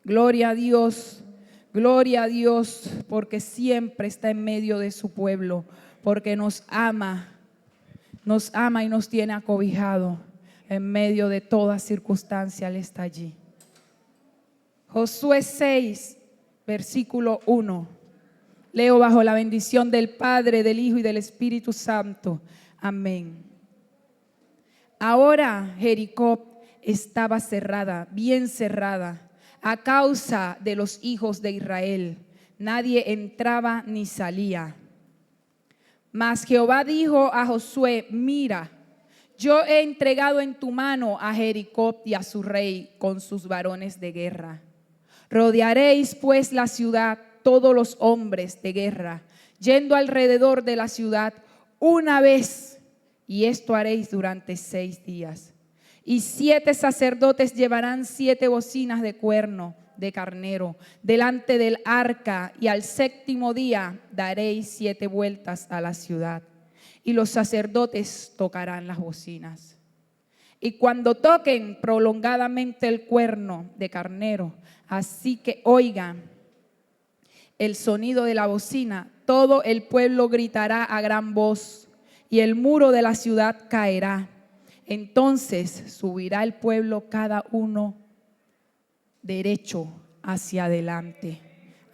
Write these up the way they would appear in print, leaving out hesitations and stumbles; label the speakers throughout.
Speaker 1: gloria a Dios, porque siempre está en medio de su pueblo, porque nos ama y nos tiene acobijado en medio de toda circunstancia. Él está allí. Josué 6, versículo 1. Leo bajo la bendición del Padre, del Hijo y del Espíritu Santo. Amén. Ahora Jericó estaba cerrada, bien cerrada, a causa de los hijos de Israel. Nadie entraba ni salía. Mas Jehová dijo a Josué: mira, yo he entregado en tu mano a Jericó y a su rey con sus varones de guerra. Rodearéis pues la ciudad, todos los hombres de guerra, yendo alrededor de la ciudad una vez, y esto haréis durante 6 días. Y 7 sacerdotes llevarán 7 bocinas de cuerno de carnero delante del arca, y al 7º día daréis 7 vueltas a la ciudad, y los sacerdotes tocarán las bocinas. Y cuando toquen prolongadamente el cuerno de carnero, así que oigan el sonido de la bocina, todo el pueblo gritará a gran voz, y el muro de la ciudad caerá. Entonces subirá el pueblo cada uno derecho hacia adelante.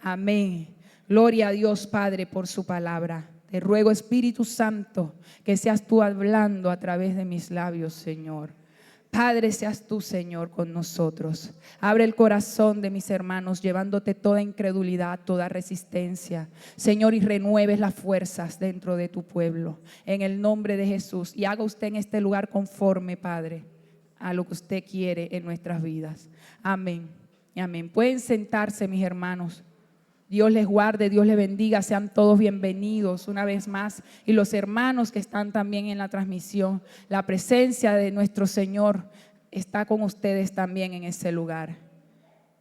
Speaker 1: Amén. Gloria a Dios Padre por su palabra. Te ruego, Espíritu Santo, que seas tú hablando a través de mis labios, Señor. Padre, seas tú, Señor, con nosotros. Abre el corazón de mis hermanos, llevándote toda incredulidad, toda resistencia, Señor, y renueves las fuerzas dentro de tu pueblo, en el nombre de Jesús. Y haga usted en este lugar conforme, Padre, a lo que usted quiere en nuestras vidas. Amén y amén. Pueden sentarse, mis hermanos. Dios les guarde, Dios les bendiga, sean todos bienvenidos una vez más. Y los hermanos que están también en la transmisión, la presencia de nuestro Señor está con ustedes también en ese lugar.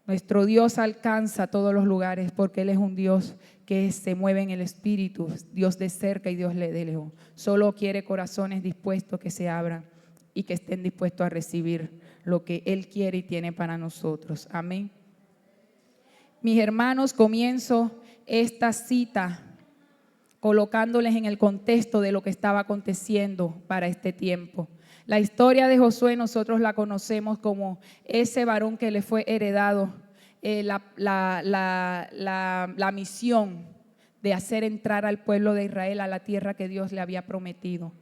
Speaker 1: Nuestro Dios alcanza todos los lugares porque Él es un Dios que se mueve en el Espíritu, Dios de cerca y Dios de lejos. Solo quiere corazones dispuestos que se abran y que estén dispuestos a recibir lo que Él quiere y tiene para nosotros. Amén. Mis hermanos, comienzo esta cita colocándoles en el contexto de lo que estaba aconteciendo para este tiempo. La historia de Josué nosotros la conocemos como ese varón que le fue heredado la misión de hacer entrar al pueblo de Israel a la tierra que Dios le había prometido,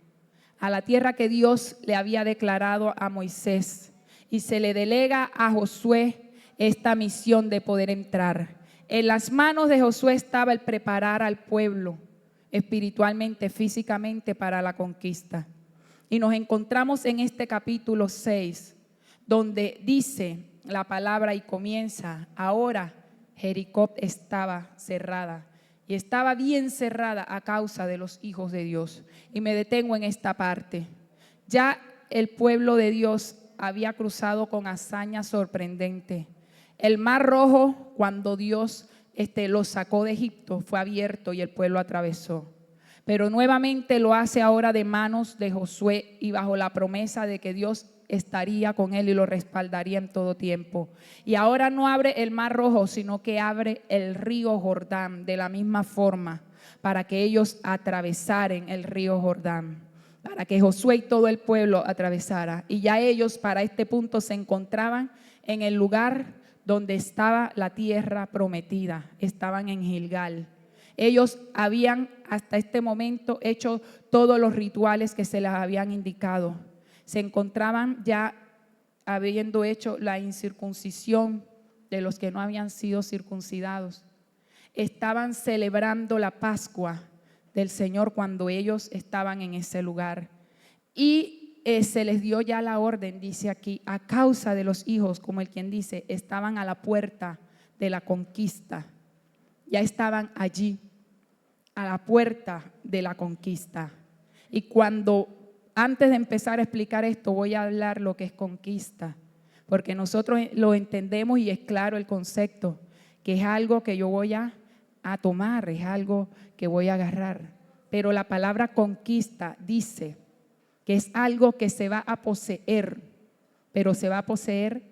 Speaker 1: a la tierra que Dios le había declarado a Moisés, y se le delega a Josué esta misión de poder entrar. En las manos de Josué estaba el preparar al pueblo espiritualmente, físicamente para la conquista. Y nos encontramos en este capítulo 6, donde dice la palabra y comienza: ahora Jericó estaba cerrada, y estaba bien cerrada a causa de los hijos de Dios. Y me detengo en esta parte. Ya el pueblo de Dios había cruzado con hazaña sorprendente. El Mar Rojo, cuando Dios lo sacó de Egipto, fue abierto y el pueblo atravesó. Pero nuevamente lo hace ahora de manos de Josué y bajo la promesa de que Dios estaría con él y lo respaldaría en todo tiempo. Y ahora no abre el Mar Rojo, sino que abre el río Jordán de la misma forma, para que ellos atravesaran el río Jordán, para que Josué y todo el pueblo atravesara. Y ya ellos para este punto se encontraban en el lugar donde estaba la tierra prometida, estaban en Gilgal. Ellos habían hasta este momento hecho todos los rituales que se les habían indicado. Se encontraban ya habiendo hecho la incircuncisión de los que no habían sido circuncidados. Estaban celebrando la Pascua del Señor cuando ellos estaban en ese lugar. Y se les dio ya la orden, dice aquí, a causa de los hijos, como el quien dice, estaban a la puerta de la conquista. Ya estaban allí, a la puerta de la conquista. Y antes de empezar a explicar esto, voy a hablar lo que es conquista, porque nosotros lo entendemos y es claro el concepto, que es algo que yo voy a tomar, es algo que voy a agarrar. Pero la palabra conquista dice que es algo que se va a poseer, pero se va a poseer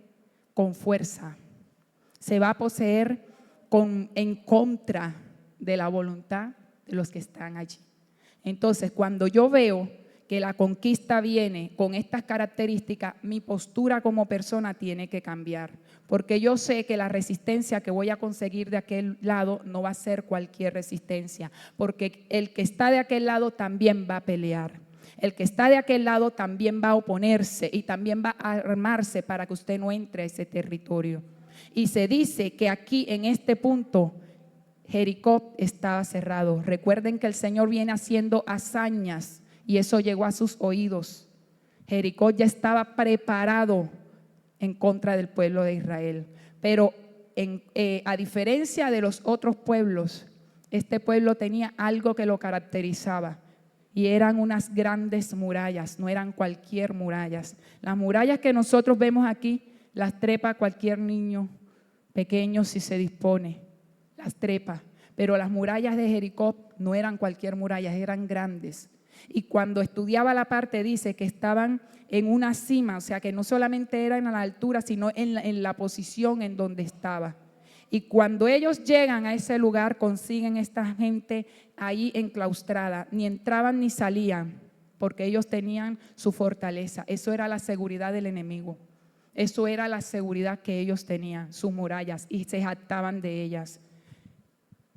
Speaker 1: con fuerza, se va a poseer en contra de la voluntad de los que están allí. Entonces, cuando yo veo que la conquista viene con estas características, mi postura como persona tiene que cambiar, porque yo sé que la resistencia que voy a conseguir de aquel lado no va a ser cualquier resistencia, porque el que está de aquel lado también va a pelear. El que está de aquel lado también va a oponerse y también va a armarse para que usted no entre a ese territorio. Y se dice que aquí en este punto Jericó estaba cerrado. Recuerden que el Señor viene haciendo hazañas y eso llegó a sus oídos. Jericó ya estaba preparado en contra del pueblo de Israel. Pero a diferencia de los otros pueblos, este pueblo tenía algo que lo caracterizaba. Y eran unas grandes murallas, no eran cualquier murallas. Las murallas que nosotros vemos aquí, las trepa cualquier niño pequeño si se dispone, las trepa. Pero las murallas de Jericó no eran cualquier murallas, eran grandes. Y cuando estudiaba la parte dice que estaban en una cima, o sea que no solamente eran a la altura, sino en la posición en donde estaba. Y cuando ellos llegan a ese lugar, consiguen esta gente ahí enclaustrada, ni entraban ni salían, porque ellos tenían su fortaleza. Eso era la seguridad del enemigo. Eso era la seguridad que ellos tenían, sus murallas, y se jactaban de ellas.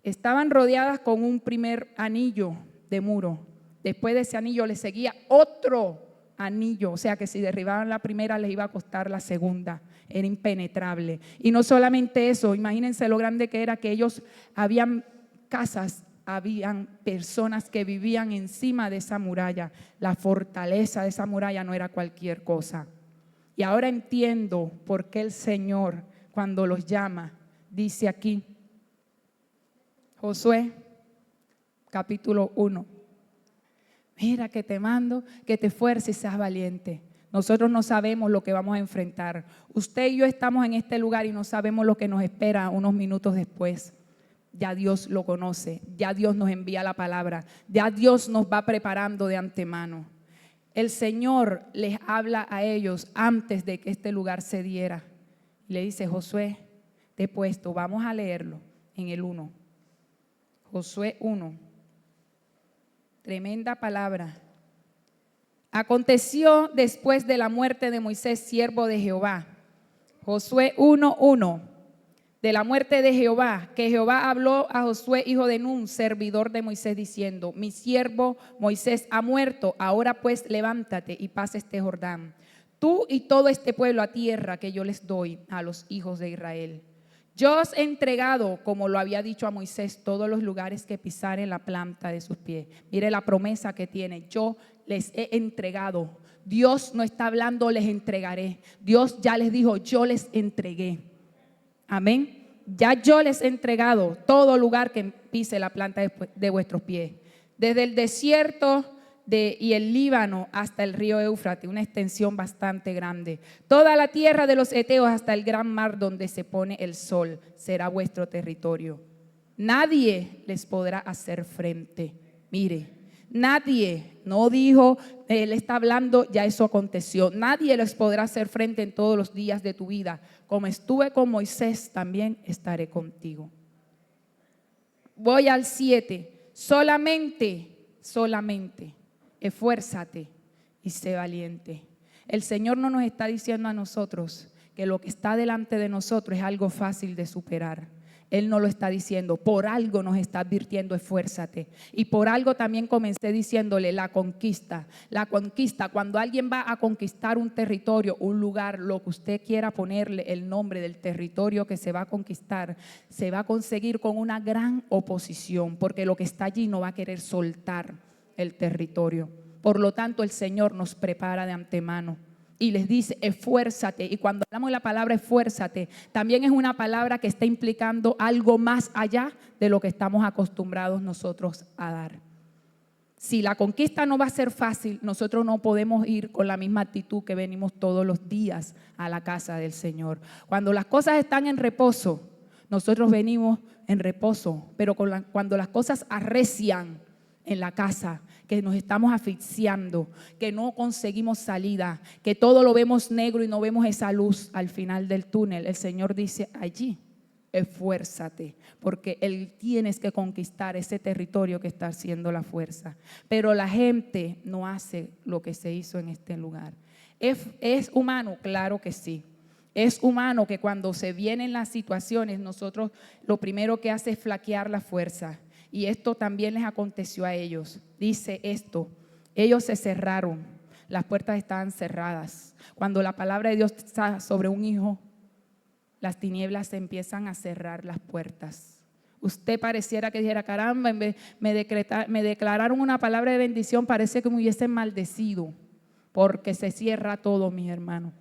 Speaker 1: Estaban rodeadas con un primer anillo de muro. Después de ese anillo les seguía otro anillo, o sea que si derribaban la primera les iba a costar la segunda. Era impenetrable. Y no solamente eso, imagínense lo grande que era, que ellos habían casas, habían personas que vivían encima de esa muralla. La fortaleza de esa muralla no era cualquier cosa. Y ahora entiendo por qué el Señor, cuando los llama, dice aquí, Josué, capítulo 1, mira que te mando, que te esfuerces y seas valiente. Nosotros no sabemos lo que vamos a enfrentar. Usted y yo estamos en este lugar y no sabemos lo que nos espera unos minutos después. Ya Dios lo conoce, ya Dios nos envía la palabra, ya Dios nos va preparando de antemano. El Señor les habla a ellos antes de que este lugar se diera. Le dice, Josué, te he puesto, vamos a leerlo en el 1. Josué 1. Tremenda palabra. Aconteció después de la muerte de Moisés, siervo de Jehová. Josué 1:1. De la muerte de Jehová, que Jehová habló a Josué, hijo de Nun, servidor de Moisés, diciendo, mi siervo Moisés ha muerto, ahora pues levántate y pasa este Jordán, tú y todo este pueblo a tierra que yo les doy a los hijos de Israel. Yo os he entregado, como lo había dicho a Moisés, todos los lugares que pisaren la planta de sus pies. Mire la promesa que tiene, yo les he entregado. Dios no está hablando, les entregaré. Dios ya les dijo, yo les entregué. Amén. Ya yo les he entregado todo lugar que pise la planta de vuestros pies. Desde el desierto y el Líbano hasta el río Éufrates, una extensión bastante grande. Toda la tierra de los heteos hasta el gran mar donde se pone el sol será vuestro territorio. Nadie les podrá hacer frente. Mire, nadie, no dijo, él está hablando, ya eso aconteció. Nadie les podrá hacer frente en todos los días de tu vida. Como estuve con Moisés, también estaré contigo. Voy al 7. Solamente esfuérzate y sé valiente. El Señor no nos está diciendo a nosotros que lo que está delante de nosotros es algo fácil de superar. Él no lo está diciendo, por algo nos está advirtiendo, esfuérzate. Y por algo también comencé diciéndole la conquista. La conquista, cuando alguien va a conquistar un territorio, un lugar, lo que usted quiera ponerle el nombre del territorio que se va a conquistar, se va a conseguir con una gran oposición, porque lo que está allí no va a querer soltar el territorio. Por lo tanto, el Señor nos prepara de antemano y les dice, esfuérzate. Y cuando hablamos de la palabra esfuérzate, también es una palabra que está implicando algo más allá de lo que estamos acostumbrados nosotros a dar. Si la conquista no va a ser fácil, nosotros no podemos ir con la misma actitud que venimos todos los días a la casa del Señor. Cuando las cosas están en reposo, nosotros venimos en reposo, pero cuando las cosas arrecian en la casa, que nos estamos asfixiando, que no conseguimos salida, que todo lo vemos negro y no vemos esa luz al final del túnel, el Señor dice, allí esfuérzate, porque tienes que conquistar ese territorio que está haciendo la fuerza. Pero la gente no hace lo que se hizo en este lugar. ¿Es humano? Claro que sí. Es humano que cuando se vienen las situaciones, nosotros lo primero que hace es flaquear la fuerza. Y esto también les aconteció a ellos. Dice esto, ellos se cerraron, las puertas estaban cerradas. Cuando la palabra de Dios está sobre un hijo, las tinieblas se empiezan a cerrar las puertas. Usted pareciera que dijera, caramba, me declararon una palabra de bendición, parece que me hubiesen maldecido, porque se cierra todo, mis hermanos.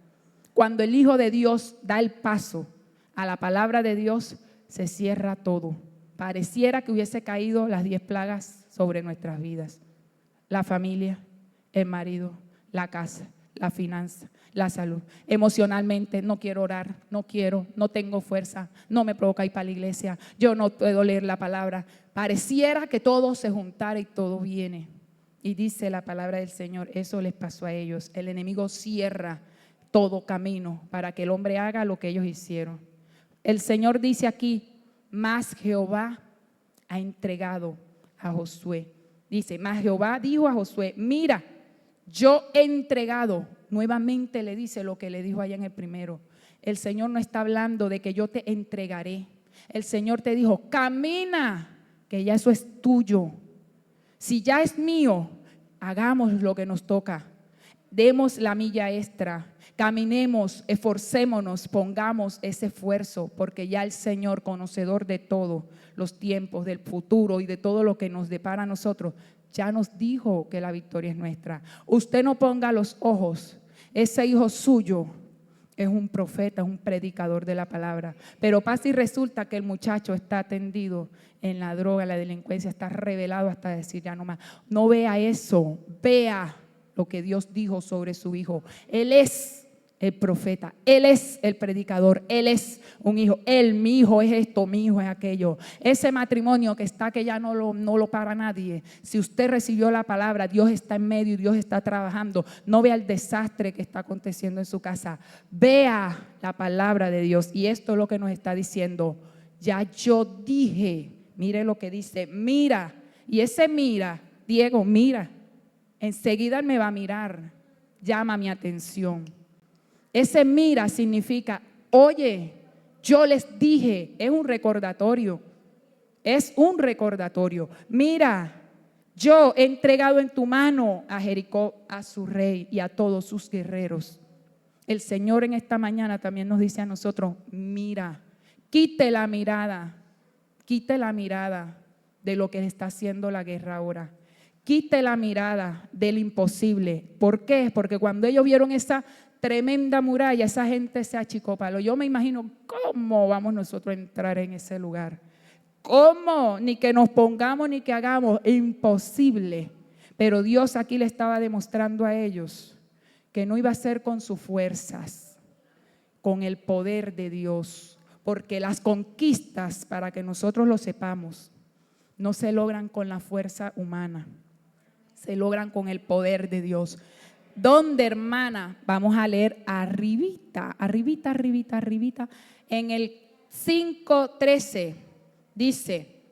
Speaker 1: Cuando el Hijo de Dios da el paso a la palabra de Dios, se cierra todo. Pareciera que hubiese caído las 10 plagas sobre nuestras vidas. La familia, el marido, la casa, la finanza, la salud. Emocionalmente no quiero orar, no tengo fuerza, no me provoca ir para la iglesia, yo no puedo leer la palabra. Pareciera que todo se juntara y todo viene. Y dice la palabra del Señor, eso les pasó a ellos. El enemigo cierra todo camino para que el hombre haga lo que ellos hicieron. El Señor dice aquí, mas Jehová ha entregado a Josué. Dice, mas Jehová dijo a Josué, mira, yo he entregado. Nuevamente le dice lo que le dijo allá en el primero. El Señor no está hablando de que yo te entregaré. El Señor te dijo, camina, que ya eso es tuyo. Si ya es mío, hagamos lo que nos toca. Demos la milla extra. Caminemos, esforcémonos, pongamos ese esfuerzo, porque ya el Señor, conocedor de todos los tiempos, del futuro y de todo lo que nos depara a nosotros, ya nos dijo que la victoria es nuestra. Usted no ponga los ojos, ese hijo suyo es un profeta, es un predicador de la palabra, pero pasa y resulta que el muchacho está tendido en la droga, en la delincuencia, está revelado hasta decir ya no más. No vea eso, vea lo que Dios dijo sobre su hijo. Él es el profeta, él es el predicador, él es un hijo, mi hijo es esto, mi hijo es aquello. Ese matrimonio que está, que ya no lo para nadie. Si usted recibió la palabra, Dios está en medio y Dios está trabajando. No vea el desastre que está aconteciendo en su casa, vea la palabra de Dios. Y esto es lo que nos está diciendo, ya yo dije, mire lo que dice, mira. Y ese mira, Diego, mira, enseguida me va a mirar, llama mi atención. Ese mira significa, oye, yo les dije, es un recordatorio. Mira, yo he entregado en tu mano a Jericó, a su rey y a todos sus guerreros. El Señor en esta mañana también nos dice a nosotros, mira, quite la mirada de lo que está haciendo la guerra ahora. Quite la mirada del imposible. ¿Por qué? Porque cuando ellos vieron esa tremenda muralla, esa gente se achicopaló. Yo me imagino, ¿cómo vamos nosotros a entrar en ese lugar? ¿Cómo? Ni que nos pongamos ni que hagamos, imposible. Pero Dios aquí le estaba demostrando a ellos que no iba a ser con sus fuerzas, con el poder de Dios, porque las conquistas, para que nosotros lo sepamos, no se logran con la fuerza humana, se logran con el poder de Dios. ¿Dónde, hermana? Vamos a leer arribita, en el 5:13 dice,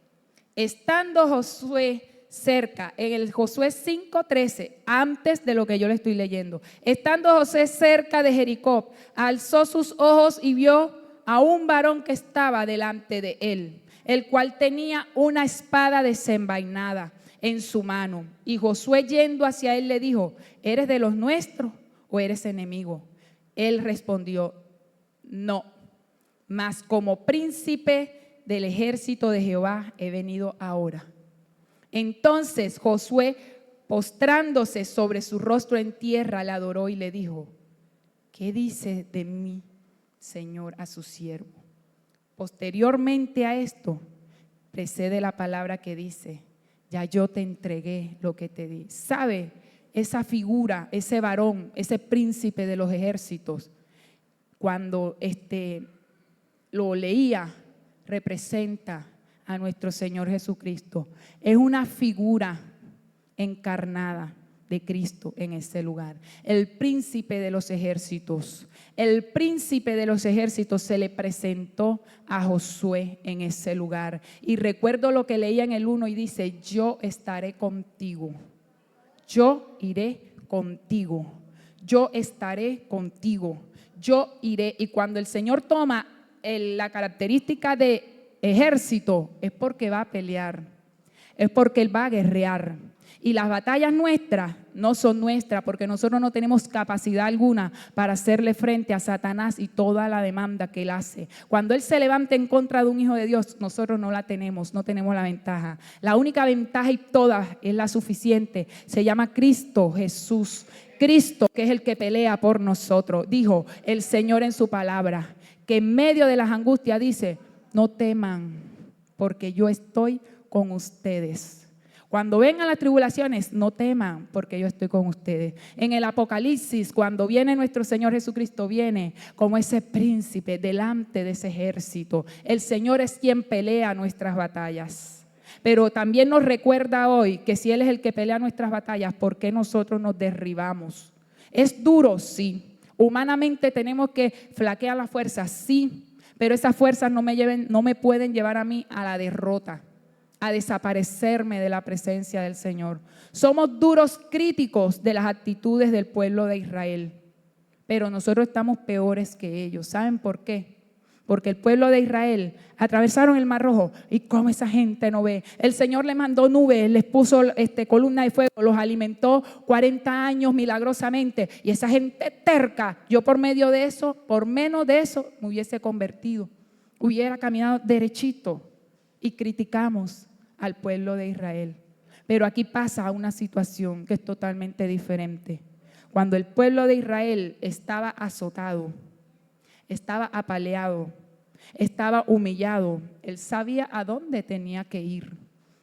Speaker 1: estando Josué cerca, en el Josué 5:13, antes de lo que yo le estoy leyendo, estando Josué cerca de Jericó, alzó sus ojos y vio a un varón que estaba delante de él, el cual tenía una espada desenvainada en su mano. Y Josué, yendo hacia él, le dijo, ¿eres de los nuestros o eres enemigo? Él respondió, no, mas como príncipe del ejército de Jehová he venido ahora. Entonces Josué, postrándose sobre su rostro en tierra, le adoró y le dijo, ¿qué dice de mí, Señor, a su siervo? Posteriormente a esto, precede la palabra que dice, ya yo te entregué lo que te di. ¿Sabe? Esa figura, ese varón, ese príncipe de los ejércitos, cuando lo leía, representa a nuestro Señor Jesucristo. Es una figura encarnada de Cristo en ese lugar. El príncipe de los ejércitos. El príncipe de los ejércitos se le presentó a Josué en ese lugar. Y recuerdo lo que leía en el 1 y dice: yo estaré contigo. Yo iré contigo. Yo estaré contigo. Yo iré. Y cuando el Señor toma la característica de ejército, es porque va a pelear. Es porque Él va a guerrear. Y las batallas nuestras no son nuestras, porque nosotros no tenemos capacidad alguna para hacerle frente a Satanás y toda la demanda que Él hace. Cuando Él se levanta en contra de un hijo de Dios, nosotros no la tenemos, no tenemos la ventaja. La única ventaja, y toda es la suficiente, se llama Cristo Jesús. Cristo, que es el que pelea por nosotros. Dijo el Señor en su palabra, que en medio de las angustias dice: no teman, porque yo estoy con ustedes. Cuando vengan las tribulaciones, no teman, porque yo estoy con ustedes. En el Apocalipsis, cuando viene nuestro Señor Jesucristo, viene como ese príncipe delante de ese ejército. El Señor es quien pelea nuestras batallas. Pero también nos recuerda hoy que si Él es el que pelea nuestras batallas, ¿por qué nosotros nos derribamos? Es duro, sí. Humanamente tenemos que flaquear las fuerzas, sí. Pero esas fuerzas no me pueden llevar a mí a la derrota, a desaparecerme de la presencia del Señor. Somos duros críticos de las actitudes del pueblo de Israel, pero nosotros estamos peores que ellos. ¿Saben por qué? Porque el pueblo de Israel atravesaron el Mar Rojo y como esa gente no ve. El Señor les mandó nubes, les puso columna de fuego, los alimentó 40 años milagrosamente, y esa gente terca, yo por medio de eso, por menos de eso, me hubiese convertido, hubiera caminado derechito. Y criticamos al pueblo de Israel. Pero aquí pasa una situación que es totalmente diferente. Cuando el pueblo de Israel estaba azotado, estaba apaleado, estaba humillado, él sabía a dónde tenía que ir.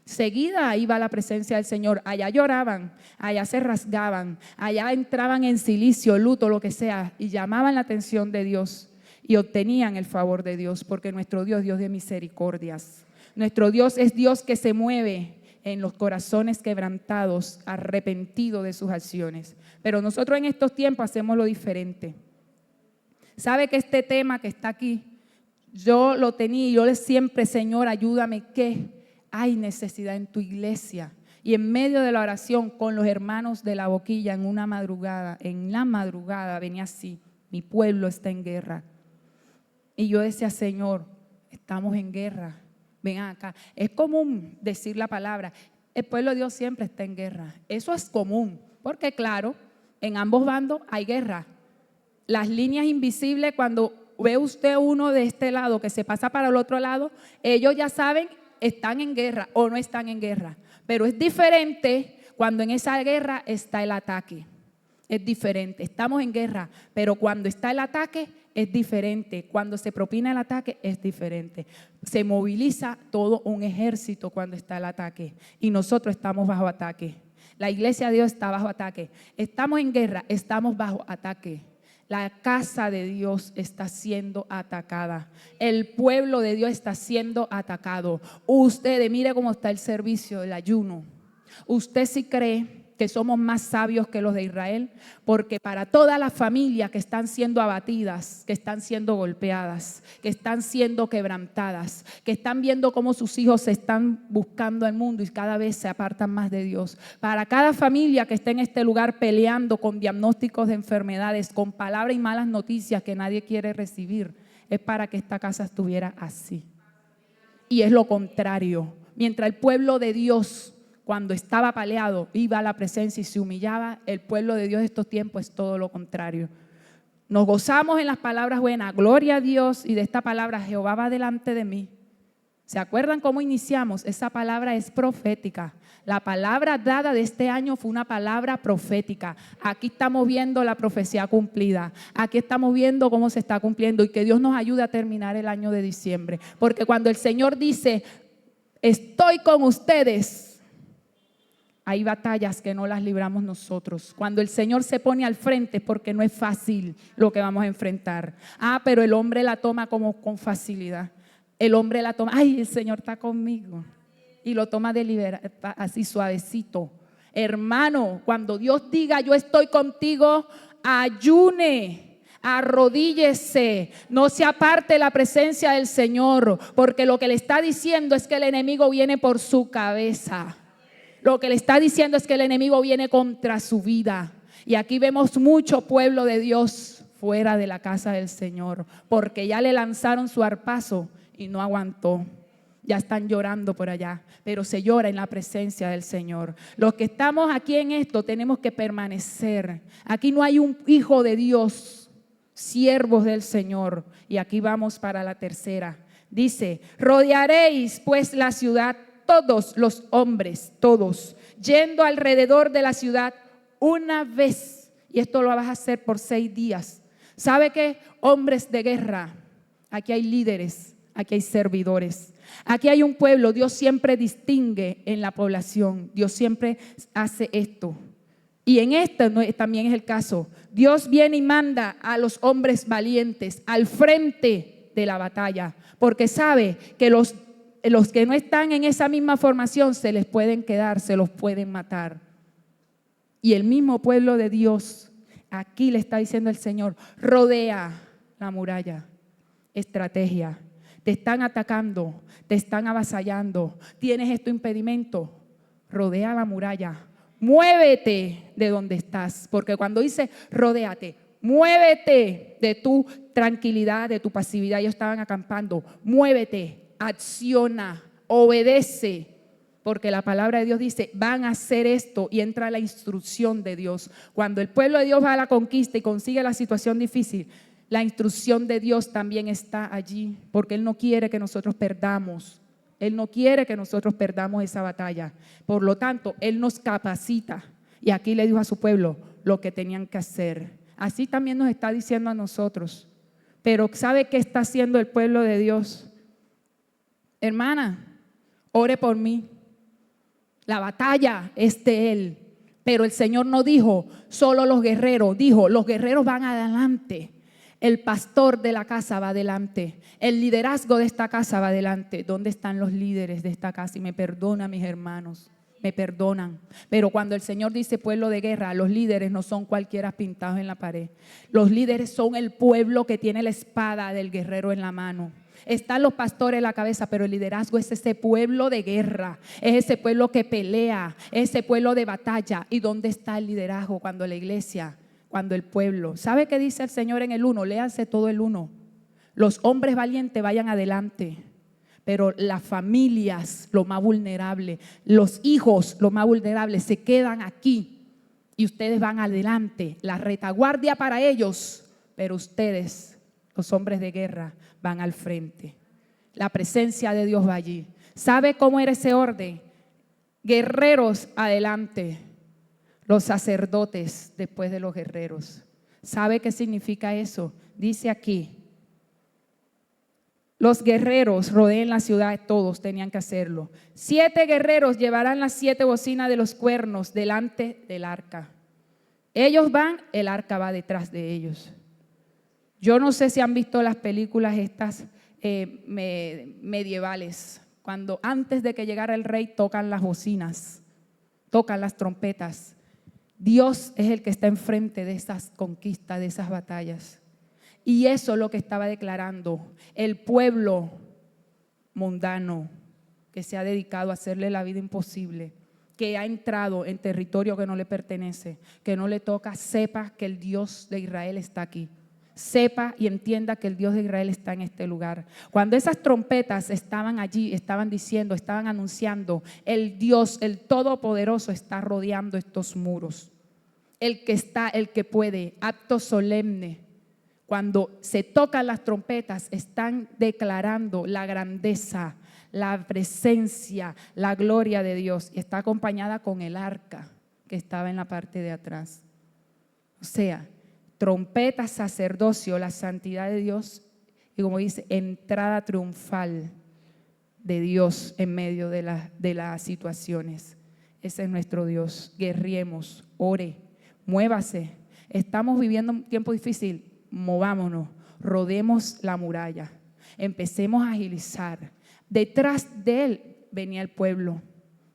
Speaker 1: Seguida iba a la presencia del Señor. Allá lloraban, allá se rasgaban, allá entraban en silicio, luto, lo que sea, y llamaban la atención de Dios y obtenían el favor de Dios, porque nuestro Dios es Dios de misericordias. Nuestro Dios es Dios que se mueve en los corazones quebrantados, arrepentidos de sus acciones. Pero nosotros en estos tiempos hacemos lo diferente. ¿Sabe que este tema que está aquí, yo lo tenía y yo le siempre: Señor, ayúdame, que hay necesidad en tu iglesia? Y en medio de la oración con los hermanos de la Boquilla en la madrugada venía así: mi pueblo está en guerra. Y yo decía: Señor, estamos en guerra. Ven acá. Es común decir la palabra: el pueblo de Dios siempre está en guerra. Eso es común, porque claro, en ambos bandos hay guerra. Las líneas invisibles, cuando ve usted uno de este lado que se pasa para el otro lado, ellos ya saben, están en guerra o no están en guerra. Pero es diferente cuando en esa guerra está el ataque. Es diferente. Estamos en guerra, pero cuando está el ataque es diferente. Cuando se propina el ataque es diferente. Se moviliza todo un ejército cuando está el ataque, y nosotros estamos bajo ataque. La iglesia de Dios está bajo ataque. Estamos en guerra, estamos bajo ataque. La casa de Dios está siendo atacada. El pueblo de Dios está siendo atacado. Ustedes, mire cómo está el servicio del ayuno. ¿Usted sí cree que somos más sabios que los de Israel? Porque para todas las familias que están siendo abatidas, que están siendo golpeadas, que están siendo quebrantadas, que están viendo cómo sus hijos se están buscando al mundo y cada vez se apartan más de Dios, para cada familia que está en este lugar peleando con diagnósticos de enfermedades, con palabras y malas noticias que nadie quiere recibir, es para que esta casa estuviera así. Y es lo contrario. Mientras el pueblo de Dios, cuando estaba apaleado, iba a la presencia y se humillaba, el pueblo de Dios de estos tiempos es todo lo contrario. Nos gozamos en las palabras buenas: gloria a Dios, y de esta palabra: Jehová va delante de mí. ¿Se acuerdan cómo iniciamos? Esa palabra es profética. La palabra dada de este año fue una palabra profética. Aquí estamos viendo la profecía cumplida. Aquí estamos viendo cómo se está cumpliendo, y que Dios nos ayude a terminar el año de diciembre. Porque cuando el Señor dice: estoy con ustedes, hay batallas que no las libramos nosotros. Cuando el Señor se pone al frente, porque no es fácil lo que vamos a enfrentar. Pero el hombre la toma como con facilidad. El hombre la toma: ay, el Señor está conmigo. Y lo toma así suavecito. Hermano, cuando Dios diga yo estoy contigo, ayune, arrodíllese, no se aparte la presencia del Señor, porque lo que le está diciendo es que el enemigo viene por su cabeza. Lo que le está diciendo es que el enemigo viene contra su vida. Y aquí vemos mucho pueblo de Dios fuera de la casa del Señor, porque ya le lanzaron su arpazo y no aguantó. Ya están llorando por allá, pero se llora en la presencia del Señor. Los que estamos aquí en esto tenemos que permanecer. Aquí no hay un hijo de Dios, siervos del Señor. Y aquí vamos para la tercera. Dice, rodearéis pues la ciudad, todos los hombres, todos, yendo alrededor de la ciudad una vez. Y esto lo vas a hacer por 6 días. ¿Sabe qué? Hombres de guerra. Aquí hay líderes, aquí hay servidores. Aquí hay un pueblo, Dios siempre distingue en la población, Dios siempre hace esto. Y en esto también es el caso. Dios viene y manda a los hombres valientes al frente de la batalla, porque sabe que los que no están en esa misma formación se les pueden quedar, se los pueden matar. Y el mismo pueblo de Dios, aquí le está diciendo el Señor, rodea la muralla, estrategia. Te están atacando, te están avasallando, tienes este impedimento, rodea la muralla, muévete de donde estás, porque cuando dice rodéate, muévete de tu tranquilidad, de tu pasividad, ellos estaban acampando, muévete, acciona, obedece, porque la palabra de Dios dice, van a hacer esto y entra la instrucción de Dios. Cuando el pueblo de Dios va a la conquista y consigue la situación difícil, la instrucción de Dios también está allí, porque Él no quiere que nosotros perdamos. Él no quiere que nosotros perdamos esa batalla. Por lo tanto, Él nos capacita. Y aquí le dijo a su pueblo lo que tenían que hacer. Así también nos está diciendo a nosotros. Pero ¿sabe qué está haciendo el pueblo de Dios? Hermana, ore por mí. La batalla es de Él. Pero el Señor no dijo solo los guerreros, dijo los guerreros van adelante. El pastor de la casa va adelante. El liderazgo de esta casa va adelante. ¿Dónde están los líderes de esta casa? Y me perdonan mis hermanos, me perdonan. Pero cuando el Señor dice pueblo de guerra, los líderes no son cualquiera pintados en la pared. Los líderes son el pueblo que tiene la espada del guerrero en la mano. Están los pastores en la cabeza, pero el liderazgo es ese pueblo de guerra, es ese pueblo que pelea, es ese pueblo de batalla. ¿Y dónde está el liderazgo cuando la iglesia? Cuando el pueblo, ¿sabe qué dice el Señor en el 1? Léanse todo el 1. Los hombres valientes vayan adelante, pero las familias, lo más vulnerable, los hijos, lo más vulnerable, se quedan aquí y ustedes van adelante. La retaguardia para ellos, pero ustedes, los hombres de guerra, van al frente. La presencia de Dios va allí. ¿Sabe cómo era ese orden? Guerreros adelante. Los sacerdotes después de los guerreros. ¿Sabe qué significa eso? Dice aquí, los guerreros rodeen la ciudad, todos tenían que hacerlo. 7 guerreros llevarán las 7 bocinas de los cuernos delante del arca. Ellos van, el arca va detrás de ellos. Yo no sé si han visto las películas estas medievales, cuando antes de que llegara el rey tocan las bocinas, tocan las trompetas. Dios es el que está enfrente de esas conquistas, de esas batallas. Y eso es lo que estaba declarando el pueblo mundano que se ha dedicado a hacerle la vida imposible, que ha entrado en territorio que no le pertenece, que no le toca. Sepa que el Dios de Israel está aquí. Sepa y entienda que el Dios de Israel está en este lugar. Cuando esas trompetas estaban allí, estaban diciendo, estaban anunciando, el Dios, el Todopoderoso está rodeando estos muros. El que está, el que puede, acto solemne. Cuando se tocan las trompetas, están declarando la grandeza, la presencia, la gloria de Dios. Y está acompañada con el arca que estaba en la parte de atrás. O sea, trompeta, sacerdocio, la santidad de Dios y, como dice, entrada triunfal de Dios en medio de las situaciones. Ese es nuestro Dios. Guerriemos, ore, muévase. Estamos viviendo un tiempo difícil, movámonos, rodemos la muralla, empecemos a agilizar. Detrás de él venía el pueblo,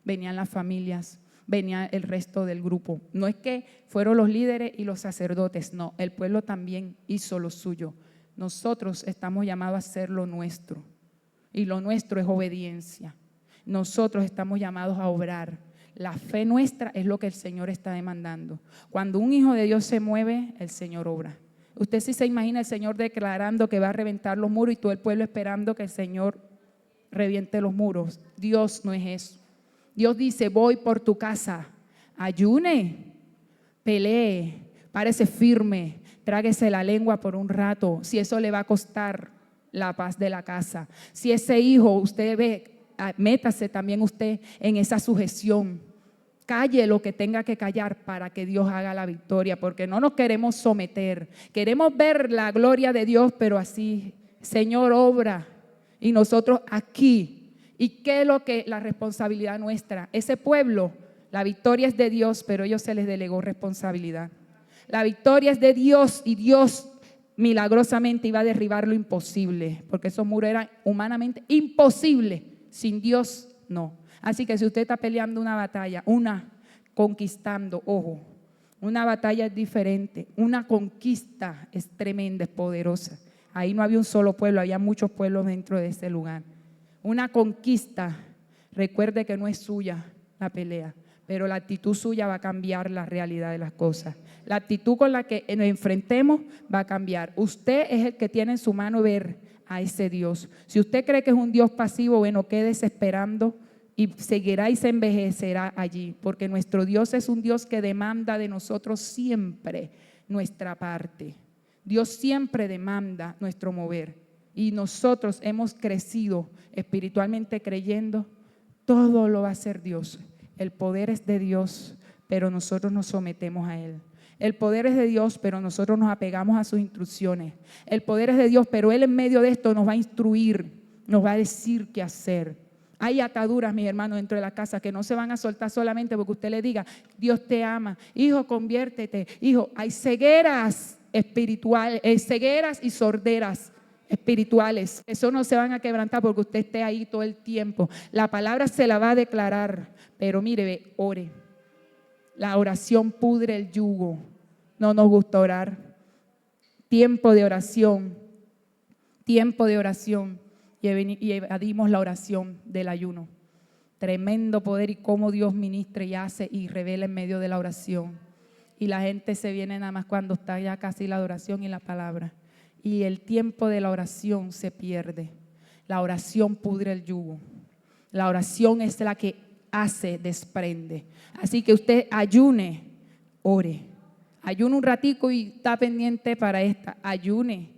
Speaker 1: venían las familias, venía el resto del grupo. No es que fueron los líderes y los sacerdotes, no, el pueblo también hizo lo suyo. Nosotros estamos llamados a hacer lo nuestro y lo nuestro es obediencia. Nosotros estamos llamados a obrar. La fe nuestra es lo que el Señor está demandando. Cuando un hijo de Dios se mueve, el Señor obra. Usted sí se imagina el Señor declarando que va a reventar los muros y todo el pueblo esperando que el Señor reviente los muros. Dios no es eso. Dios dice, voy por tu casa, ayune, pelee, párese firme, tráguese la lengua por un rato, si eso le va a costar la paz de la casa. Si ese hijo usted ve, métase también usted en esa sujeción. Calle lo que tenga que callar para que Dios haga la victoria, porque no nos queremos someter. Queremos ver la gloria de Dios, pero así, Señor, obra. Y nosotros aquí. ¿Y qué es lo que la responsabilidad nuestra? Ese pueblo, la victoria es de Dios, pero a ellos se les delegó responsabilidad. La victoria es de Dios y Dios milagrosamente iba a derribar lo imposible, porque esos muros eran humanamente imposibles. Sin Dios, no. Así que si usted está peleando una batalla, conquistando, ojo, una batalla es diferente, una conquista es tremenda, es poderosa. Ahí no había un solo pueblo, había muchos pueblos dentro de ese lugar. Una conquista, recuerde que no es suya la pelea, pero la actitud suya va a cambiar la realidad de las cosas. La actitud con la que nos enfrentemos va a cambiar. Usted es el que tiene en su mano ver a ese Dios. Si usted cree que es un Dios pasivo, bueno, quédese esperando y seguirá y se envejecerá allí, porque nuestro Dios es un Dios que demanda de nosotros siempre nuestra parte. Dios siempre demanda nuestro mover. Y nosotros hemos crecido espiritualmente creyendo, todo lo va a hacer Dios. El poder es de Dios, pero nosotros nos sometemos a Él. El poder es de Dios, pero nosotros nos apegamos a sus instrucciones. El poder es de Dios, pero Él en medio de esto nos va a instruir, nos va a decir qué hacer. Hay ataduras, mis hermanos, dentro de la casa que no se van a soltar solamente porque usted le diga, Dios te ama, hijo, conviértete. Hijo, hay cegueras espirituales, cegueras y sorderas espirituales. Eso no se van a quebrantar porque usted esté ahí todo el tiempo. La palabra se la va a declarar, pero mire, ore. La oración pudre el yugo. No nos gusta orar. Tiempo de oración. Tiempo de oración. Y evadimos la oración del ayuno. Tremendo poder y cómo Dios ministra y hace y revela en medio de la oración. Y la gente se viene nada más cuando está ya casi la adoración y la palabra. Y el tiempo de la oración se pierde. La oración pudre el yugo. La oración es la que hace, desprende. Así que usted ayune, ore. Ayune un ratico y está pendiente para esta. Ayune,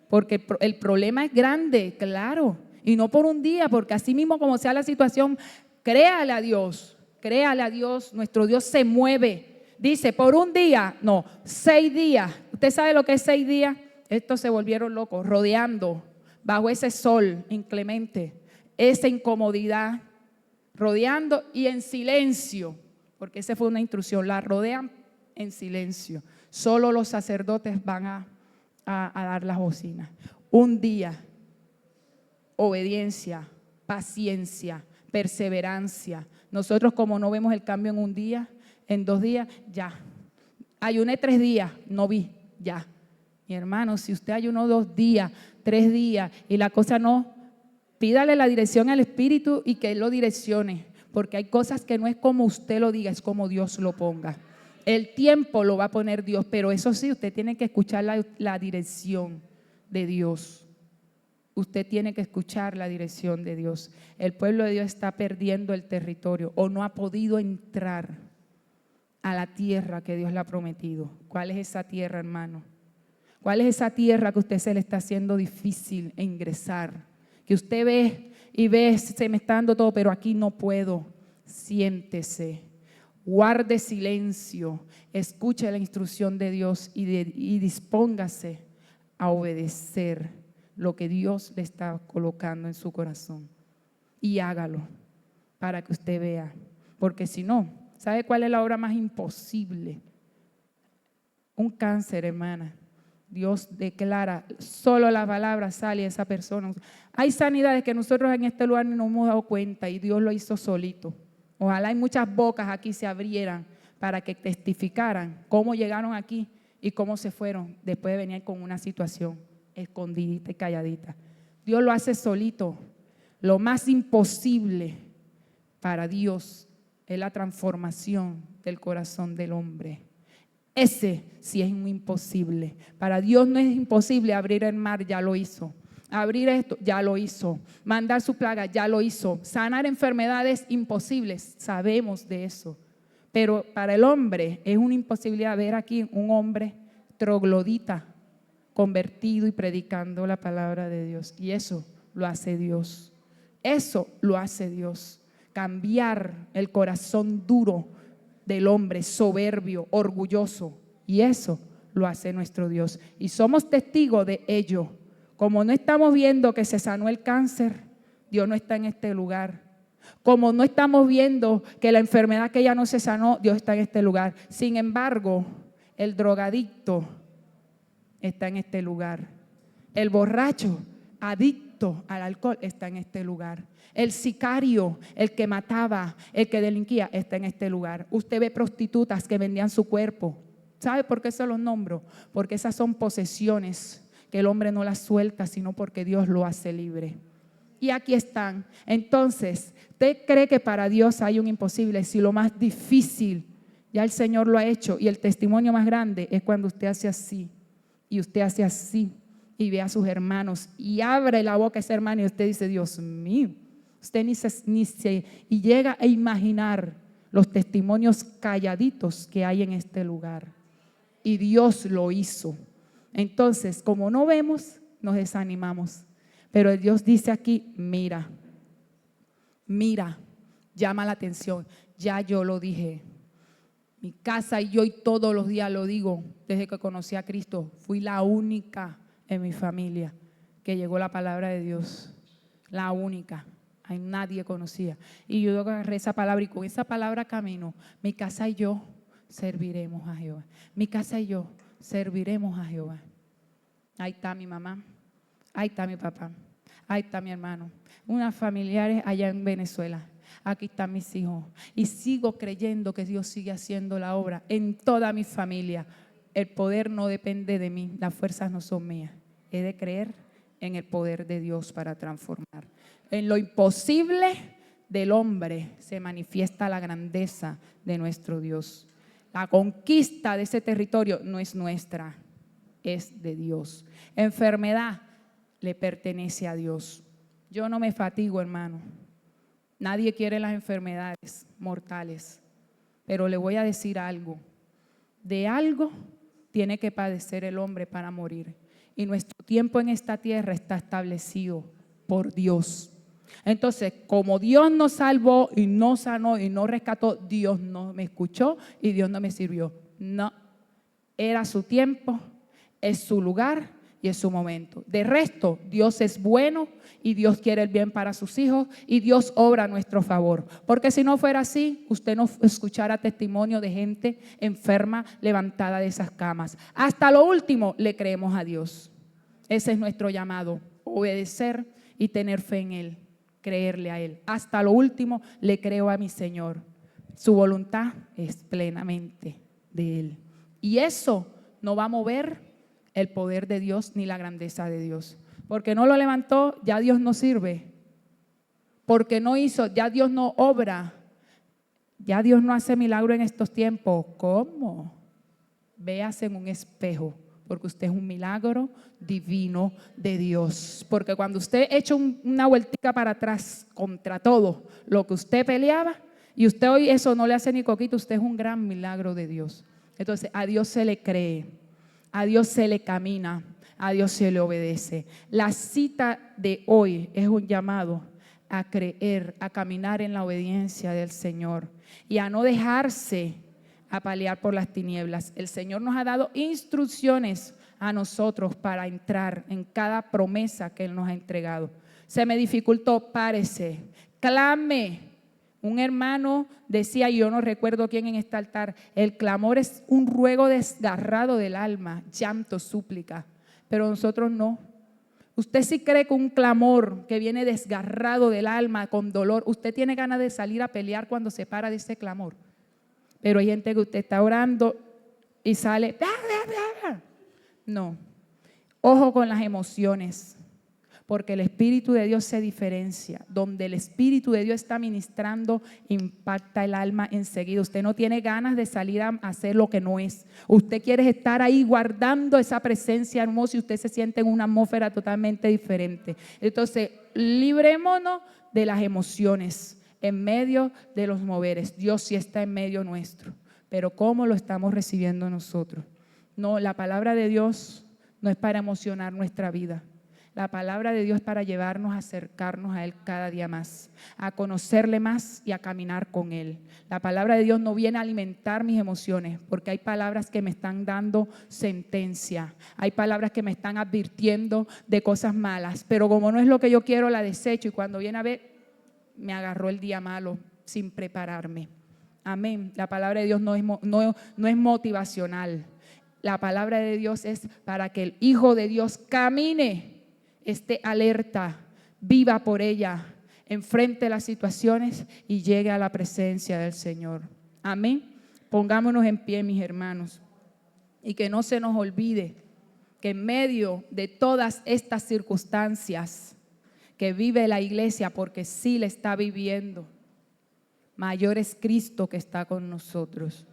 Speaker 1: porque el problema es grande, claro. Y no por un día, porque así mismo como sea la situación, créale a Dios. Créale a Dios. Nuestro Dios se mueve. Dice, por un día, no, 6 días. ¿Usted sabe lo que es 6 días? Estos se volvieron locos, rodeando bajo ese sol inclemente, esa incomodidad, rodeando y en silencio, porque esa fue una instrucción, la rodean en silencio. Solo los sacerdotes van a dar las bocinas. Un día, obediencia, paciencia, perseverancia. Nosotros como no vemos el cambio en un día, en 2 días, ya. Ayuné 3 días, no vi, ya. Mi hermano, si usted ayunó 2 días, 3 días y la cosa no, pídale la dirección al Espíritu y que Él lo direccione, porque hay cosas que no es como usted lo diga, es como Dios lo ponga. El tiempo lo va a poner Dios, pero eso sí, usted tiene que escuchar la dirección de Dios. Usted tiene que escuchar la dirección de Dios. El pueblo de Dios está perdiendo el territorio o no ha podido entrar a la tierra que Dios le ha prometido. ¿Cuál es esa tierra, hermano? ¿Cuál es esa tierra que a usted se le está haciendo difícil ingresar? Que usted ve y ve, se me está dando todo, pero aquí no puedo. Siéntese, guarde silencio, escuche la instrucción de Dios y dispóngase a obedecer lo que Dios le está colocando en su corazón. Y hágalo para que usted vea. Porque si no, ¿sabe cuál es la obra más imposible? Un cáncer, hermana. Dios declara, solo la palabra sale a esa persona. Hay sanidades que nosotros en este lugar no hemos dado cuenta y Dios lo hizo solito. Ojalá y muchas bocas aquí se abrieran para que testificaran cómo llegaron aquí y cómo se fueron después de venir con una situación escondidita y calladita. Dios lo hace solito. Lo más imposible para Dios es la transformación del corazón del hombre. Ese sí es un imposible. Para Dios no es imposible abrir el mar, ya lo hizo. Abrir esto, ya lo hizo. Mandar su plaga, ya lo hizo. Sanar enfermedades imposibles, sabemos de eso. Pero para el hombre es una imposibilidad ver aquí un hombre troglodita, convertido y predicando la palabra de Dios. Y eso lo hace Dios. Eso lo hace Dios. Cambiar el corazón duro del hombre, soberbio, orgulloso. Y eso lo hace nuestro Dios. Y somos testigos de ello. Como no estamos viendo que se sanó el cáncer, Dios no está en este lugar. Como no estamos viendo que la enfermedad que ya no se sanó, Dios está en este lugar. Sin embargo, el drogadicto está en este lugar. El borracho, adicto al alcohol, está en este lugar. El sicario, el que mataba, el que delinquía, está en este lugar. Usted ve prostitutas que vendían su cuerpo. ¿Sabe por qué se los nombro? Porque esas son posesiones que el hombre no las suelta, sino porque Dios lo hace libre. Y aquí están. Entonces, ¿usted cree que para Dios hay un imposible? Si lo más difícil ya el Señor lo ha hecho, y el testimonio más grande es cuando usted hace así y usted hace así y ve a sus hermanos y abre la boca a ese hermano y usted dice, Dios mío, usted y llega a imaginar los testimonios calladitos que hay en este lugar. Y Dios lo hizo. Entonces, como no vemos, nos desanimamos. Pero Dios dice aquí, mira, llama la atención. Ya yo lo dije. Mi casa y yo, y todos los días lo digo, desde que conocí a Cristo, fui la única en mi familia que llegó la palabra de Dios. La única. A nadie conocía. Y yo agarré esa palabra y con esa palabra camino. Mi casa y yo serviremos a Jehová. Mi casa y yo serviremos a Jehová. Ahí está mi mamá. Ahí está mi papá. Ahí está mi hermano. Unas familiares allá en Venezuela. Aquí están mis hijos. Y sigo creyendo que Dios sigue haciendo la obra en toda mi familia. El poder no depende de mí. Las fuerzas no son mías. He de creer en el poder de Dios para transformar. En lo imposible del hombre se manifiesta la grandeza de nuestro Dios. La conquista de ese territorio no es nuestra, es de Dios. Enfermedad le pertenece a Dios. Yo no me fatigo, hermano. Nadie quiere las enfermedades mortales, pero le voy a decir algo. De algo tiene que padecer el hombre para morir. Y nuestro tiempo en esta tierra está establecido por Dios. Entonces, como Dios nos salvó y no sanó y no rescató, Dios no me escuchó y Dios no me sirvió. No, era su tiempo, es su lugar y es su momento. De resto, Dios es bueno y Dios quiere el bien para sus hijos y Dios obra a nuestro favor. Porque si no fuera así, usted no escuchara testimonio de gente enferma levantada de esas camas. Hasta lo último le creemos a Dios. Ese es nuestro llamado, obedecer y tener fe en Él, creerle a Él. Hasta lo último le creo a mi Señor. Su voluntad es plenamente de Él. Y eso no va a mover el poder de Dios ni la grandeza de Dios. Porque no lo levantó, ya Dios no sirve. Porque no hizo, ya Dios no obra. Ya Dios no hace milagro en estos tiempos. ¿Cómo? Véase en un espejo, porque usted es un milagro divino de Dios. Porque cuando usted echa una vueltica para atrás contra todo lo que usted peleaba, y usted hoy eso no le hace ni coquito, usted es un gran milagro de Dios. Entonces a Dios se le cree, a Dios se le camina, a Dios se le obedece. La cita de hoy es un llamado a creer, a caminar en la obediencia del Señor y a no dejarse apalear por las tinieblas. El Señor nos ha dado instrucciones a nosotros para entrar en cada promesa que Él nos ha entregado. Se me dificultó, párese, clame. Un hermano decía, yo no recuerdo quién en este altar, el clamor es un ruego desgarrado del alma, llanto, súplica, pero nosotros no. Usted sí cree que un clamor que viene desgarrado del alma, con dolor, usted tiene ganas de salir a pelear cuando se para de ese clamor. Pero hay gente que usted está orando y sale. No. Ojo con las emociones, porque el Espíritu de Dios se diferencia. Donde el Espíritu de Dios está ministrando, impacta el alma enseguida. Usted no tiene ganas de salir a hacer lo que no es. Usted quiere estar ahí guardando esa presencia hermosa y usted se siente en una atmósfera totalmente diferente. Entonces, librémonos de las emociones en medio de los moveres. Dios sí está en medio nuestro, pero ¿cómo lo estamos recibiendo nosotros? No, la palabra de Dios no es para emocionar nuestra vida. La palabra de Dios es para llevarnos a acercarnos a Él cada día más, a conocerle más y a caminar con Él. La palabra de Dios no viene a alimentar mis emociones, porque hay palabras que me están dando sentencia, hay palabras que me están advirtiendo de cosas malas, pero como no es lo que yo quiero, la desecho y cuando viene a ver, me agarró el día malo sin prepararme. Amén. La palabra de Dios no es motivacional. La palabra de Dios es para que el Hijo de Dios camine, esté alerta, viva por ella, enfrente las situaciones y llegue a la presencia del Señor. Amén. Pongámonos en pie, mis hermanos, y que no se nos olvide que en medio de todas estas circunstancias que vive la iglesia, porque sí la está viviendo, mayor es Cristo que está con nosotros.